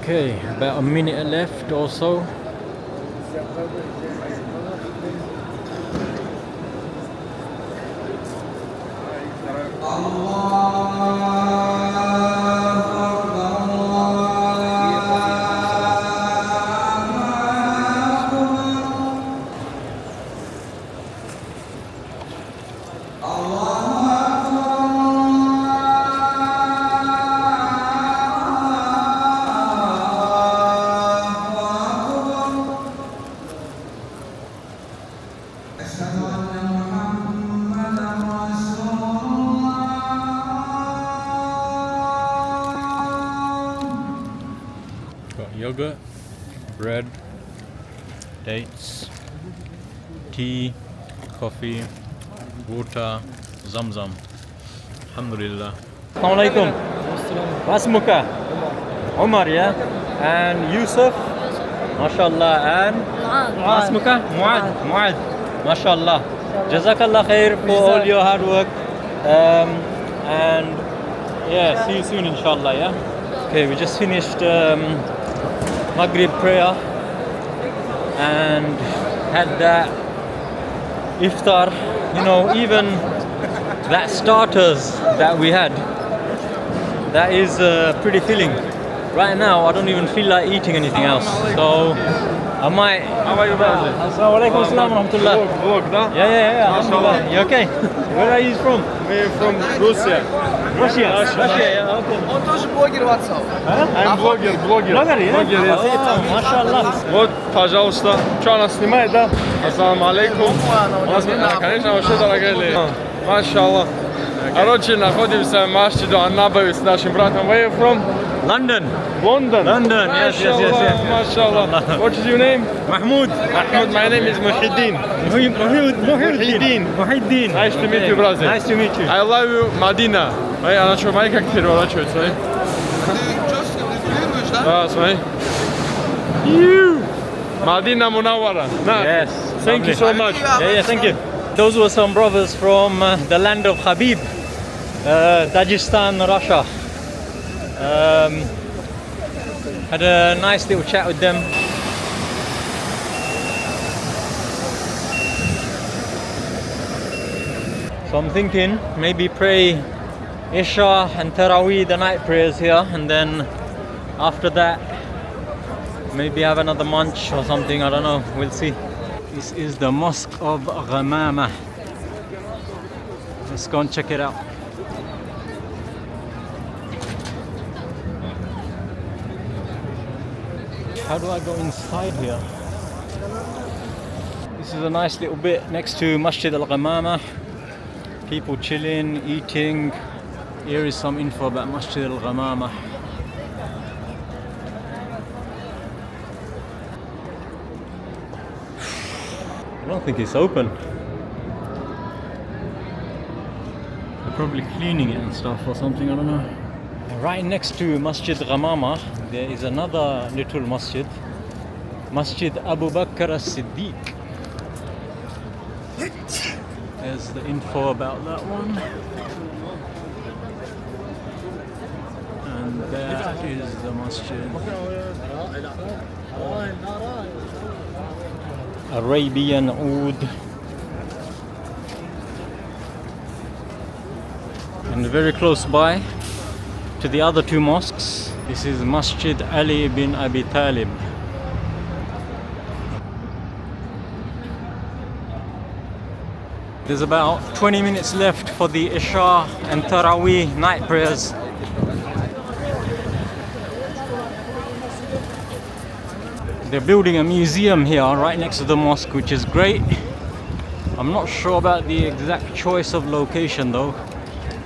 Okay, about a minute left or so. Got yogurt, bread, dates, tea, coffee, water, zamzam. Alhamdulillah. Assalamu alaikum. Wasmuka? Omar, yeah? And Yusuf? MashaAllah. And? Wasmuka? Muad. Muad. MashaAllah. Jazakallah khair for all your hard work. And yeah, see you soon inshallah, yeah? Okay, we just finished Maghrib prayer and had that iftar. You know, even that starters that we had, that is pretty filling. Right now I don't even feel like eating anything else, so I might. How are you, brother? Assalamu alaikum, assalam rahmatullah. Vlog, da? Yeah, alhamdulillah. You okay? Where are you from? We're from Russia. Russia, yeah, okay. Он тоже блогер WhatsApp. I'm blogger. Blogger, yeah? Blogger, yes. Oh, mashallah. Вот, пожалуйста. Что, нас снимает, да? Ассаламу алейкум. Конечно, вообще дорогие. Машаллах. Короче, находимся в Masjid An-Nabawi с нашим братом. Where are you from? London. London. London, yes. Mashallah. What is your name? Mahmoud. Mahmoud, my name is Muhyiddin. Muhyiddin. Nice to meet you, brother. Nice to meet you. I love you, Madinah. Ай, она что, смотри, как переворачивается, смотри. Ты что, регулируешь, да? Да, смотри. Madinah Munawwara. Nah. Yes. Thank you so much. Yeah, thank you. Those were some brothers from the land of Habib, Dagestan, Russia. Had a nice little chat with them. So I'm thinking maybe pray Isha and Taraweeh, the night prayers here, and then after that maybe have another munch or something, I don't know, we'll see. This is the Mosque of Al-Ghamama. Let's go and check it out. How do I go inside here? This is a nice little bit next to Masjid Al-Ghamama. People chilling, eating. Here is some info about Masjid Al-Ghamama. I don't think it's open. They're probably cleaning it and stuff or something, I don't know. Right next to Masjid Ghamama, there is another little masjid, Masjid Abu Bakr as-Siddiq. There's the info about that one. And that is the masjid. Arabian Oud. And very close by to the other two mosques, this is Masjid Ali bin Abi Talib. There's about 20 minutes left for the Isha and Taraweeh night prayers. They're building a museum here right next to the mosque, which is great. I'm not sure about the exact choice of location though.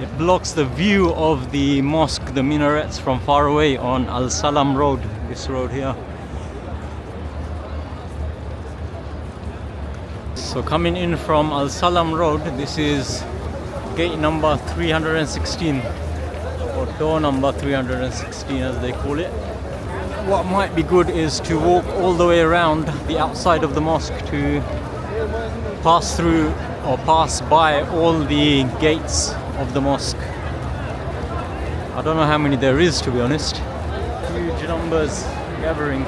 It blocks the view of the mosque, the minarets from far away on Al-Salam Road, this road here. So coming in from Al-Salam Road, this is gate number 316, or door number 316 as they call it. What might be good is to walk all the way around the outside of the mosque to pass through or pass by all the gates of the mosque. I don't know how many there is, to be honest. Huge huge numbers gathering.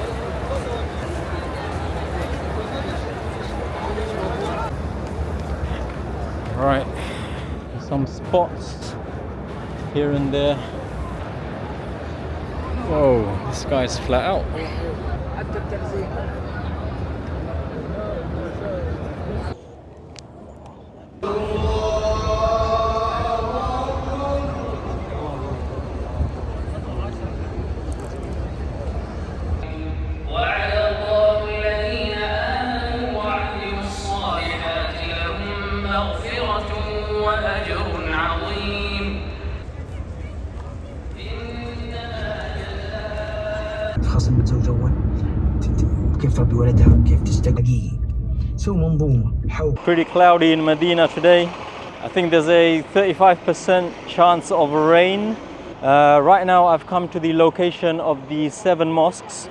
Right, some spots here and there. Whoa, this guy's flat out. خاصة متزوجة أول كيف تربي ولدها كيف تستقي سوي منظومة حول. Pretty cloudy in Medina today. I think there's a 35% chance of rain. Right now I've come to the location of the 7 mosques,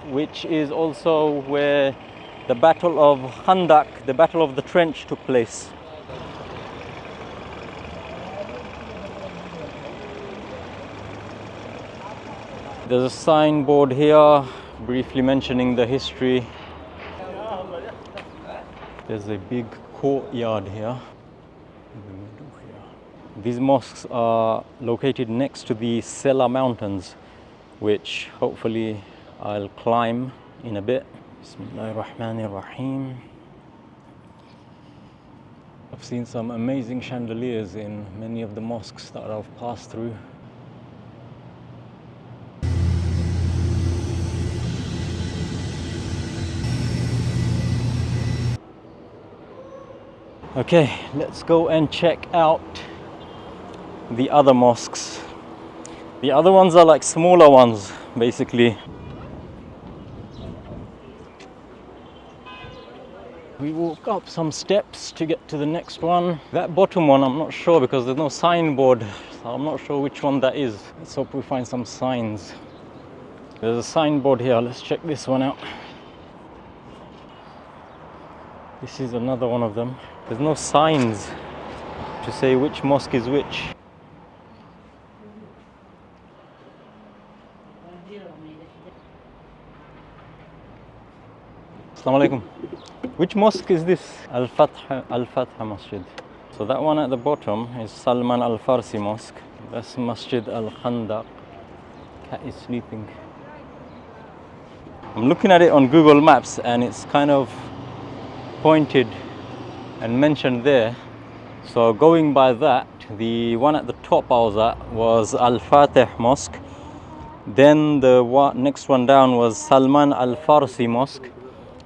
which is also where the Battle of Khandaq, the Battle of the Trench, took place. There's a signboard here briefly mentioning the history. There's a big courtyard here in the middle here. These mosques are located next to the Sela Mountains, which hopefully I'll climb in a bit. Bismillahirrahmanirrahim. I've seen some amazing chandeliers in many of the mosques that I've passed through. Okay, let's go and check out the other mosques. The other ones are like smaller ones, basically. We walk up some steps to get to the next one. That bottom one, I'm not sure because there's no signboard, so I'm not sure which one that is. Let's hope we find some signs. There's a signboard here, let's check this one out. This is another one of them. There's no signs to say which mosque is which. Assalamu alaikum. Which mosque is this? Al-Fatha Masjid. So that one at the bottom is Salman Al-Farsi Mosque. That's Masjid Al-Khandaq. Cat is sleeping. I'm looking at it on Google Maps and it's kind of pointed and mentioned there. So going by that, the one at the top I was at was Al-Fatih Mosque. Then the next one down was Salman Al-Farsi Mosque.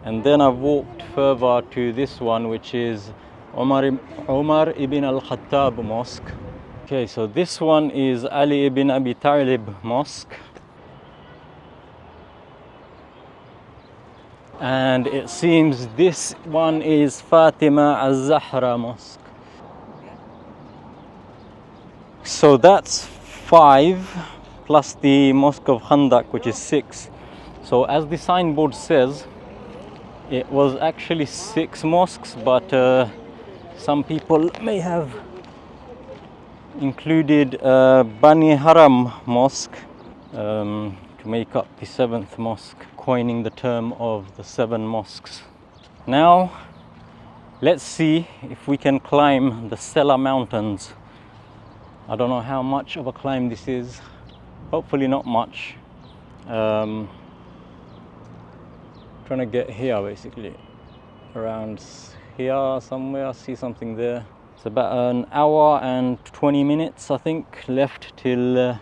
And then I've walked further to this one, which is Umar ibn al-Khattab Mosque. Okay, so this one is Ali ibn Abi Talib Mosque. And it seems this one is Fatima al-Zahra Mosque. So that's 5 plus the Mosque of Khandaq, which is 6. So as the signboard says, it was actually 6 mosques, but some people may have included Bani Haram Mosque to make up the 7th mosque, coining the term of the 7 mosques. Now, let's see if we can climb the Sela Mountains. I don't know how much of a climb this is. Hopefully not much. Trying to get here basically, around here somewhere. I see something there. It's about an hour and 20 minutes I think left till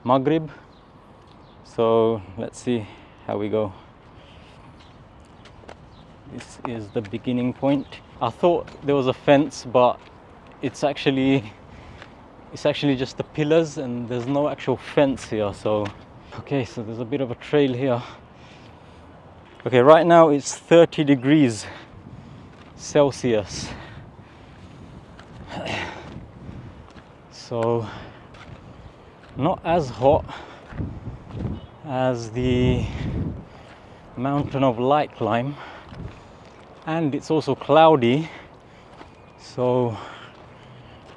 Maghrib. So let's see how we go. This is the beginning point. I thought there was a fence, but it's actually just the pillars and there's no actual fence here. So okay, so there's a bit of a trail here. Okay, right now it's 30 degrees Celsius. So not as hot as the Mountain of Light climb, and it's also cloudy, so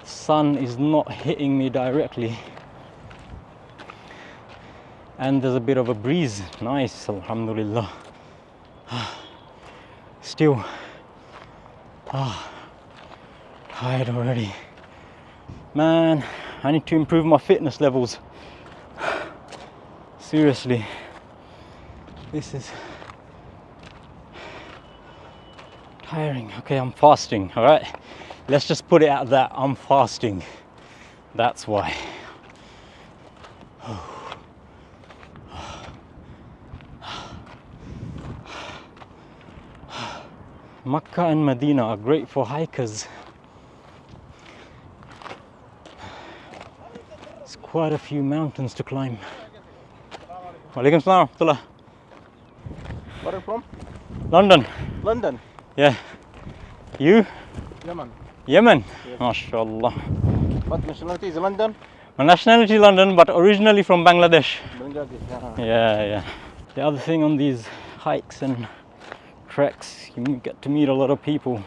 sun is not hitting me directly. and there's a bit of a breeze. Nice, alhamdulillah. Still tired already. Man, I need to improve my fitness levels. Seriously, this is tiring. Okay, I'm fasting, all right? Let's just put it at that. I'm fasting. That's why. Makkah and Medina are great for hikers. There's quite a few mountains to climb. Walaikum salam. Where are you from? London. London. Yeah. You? Yemen. Yemen? Yes. MashaAllah. What nationality is London? My nationality London, but originally from Bangladesh. Bangladesh. Yeah. The other thing on these hikes and treks, you get to meet a lot of people.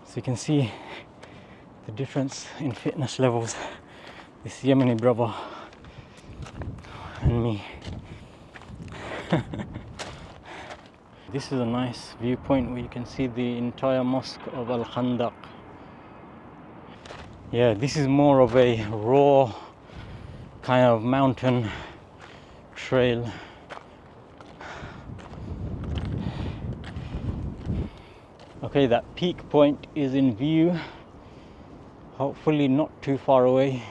So you can see the difference in fitness levels. This Yemeni brother and me. This is a nice viewpoint where you can see the entire mosque of Al-Khandaq. Yeah, this is more of a raw kind of mountain trail. Okay, that peak point is in view. Hopefully not too far away.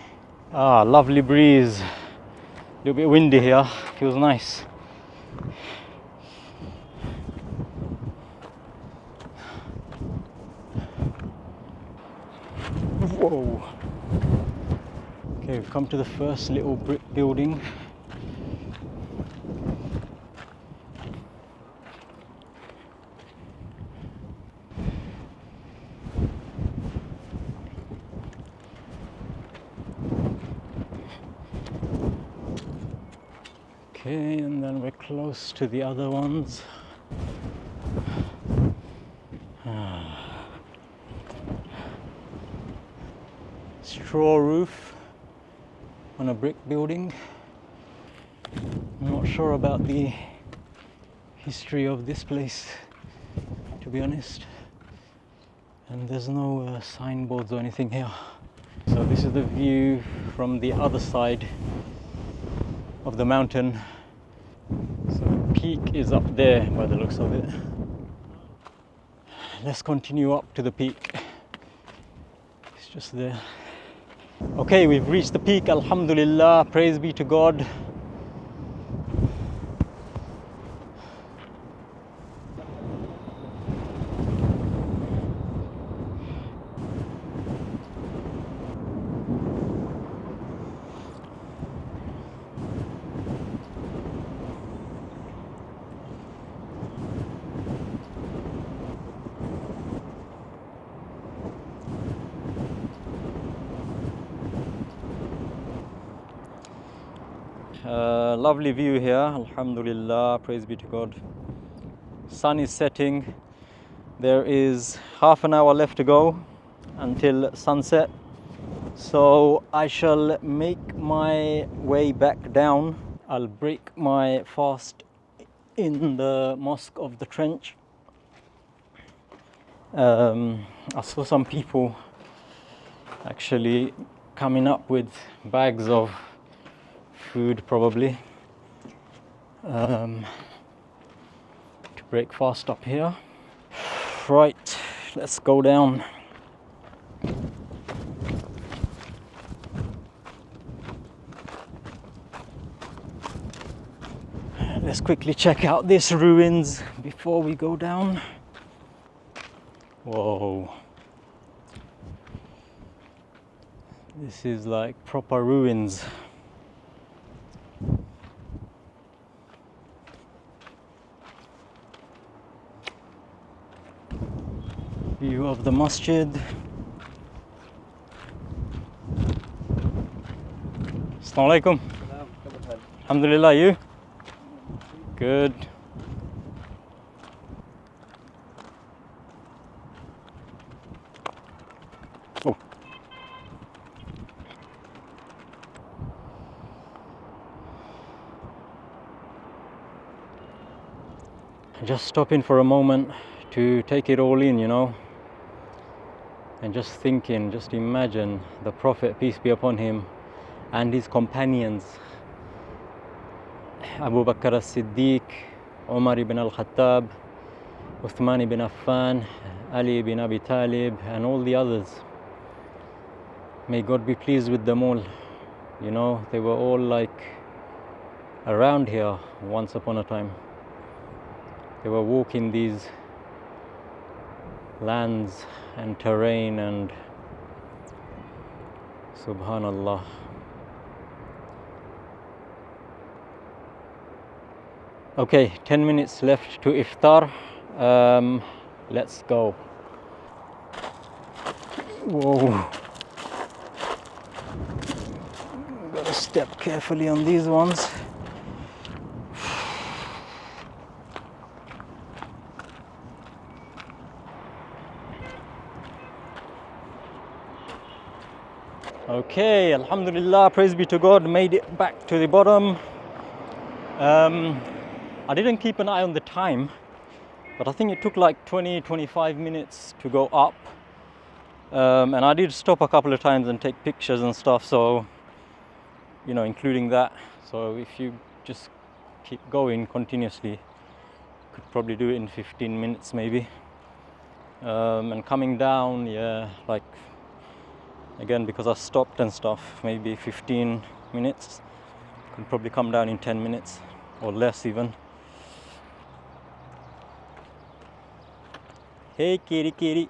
Lovely breeze. A little bit windy here, feels nice. Whoa. Okay, we've come to the first little brick building. Okay, and then we're close to the other ones. Straw roof on a brick building. I'm not sure about the history of this place, to be honest. And there's no signboards or anything here. So this is the view from the other side of the mountain. So the peak is up there by the looks of it. Let's continue up to the peak. It's just there. Okay, we've reached the peak, alhamdulillah, praise be to God. Lovely view here, alhamdulillah, praise be to God. Sun is setting. There is half an hour left to go until sunset. So I shall make my way back down. I'll break my fast in the Mosque of the Trench. I saw some people actually coming up with bags of food, probably to break fast up here. Right, let's go down. Let's quickly check out these ruins before we go down. Whoa, this is like proper ruins. View of the Masjid. Assalamu alaikum. Alhamdulillah, you? Good. Oh. Just stop in for a moment to take it all in, you know, and just think in, just imagine the Prophet, peace be upon him, and his companions, Abu Bakr as-Siddiq, Umar ibn al-Khattab, Uthman ibn Affan, Ali ibn Abi Talib, and all the others. May God be pleased with them all. You know, they were all like around here once upon a time. They were walking these lands and terrain, and subhanallah. Okay, 10 minutes left to iftar. Let's go. Whoa. Gotta step carefully on these ones. Okay, alhamdulillah, praise be to God, made it back to the bottom. I didn't keep an eye on the time, but I think it took like 20-25 minutes to go up. And I did stop a couple of times and take pictures and stuff, so, you know, including that. So if you just keep going continuously, could probably do it in 15 minutes maybe. And coming down, yeah, like, again, because I stopped and stuff, maybe 15 minutes. Could probably come down in 10 minutes or less even. Hey kitty kitty.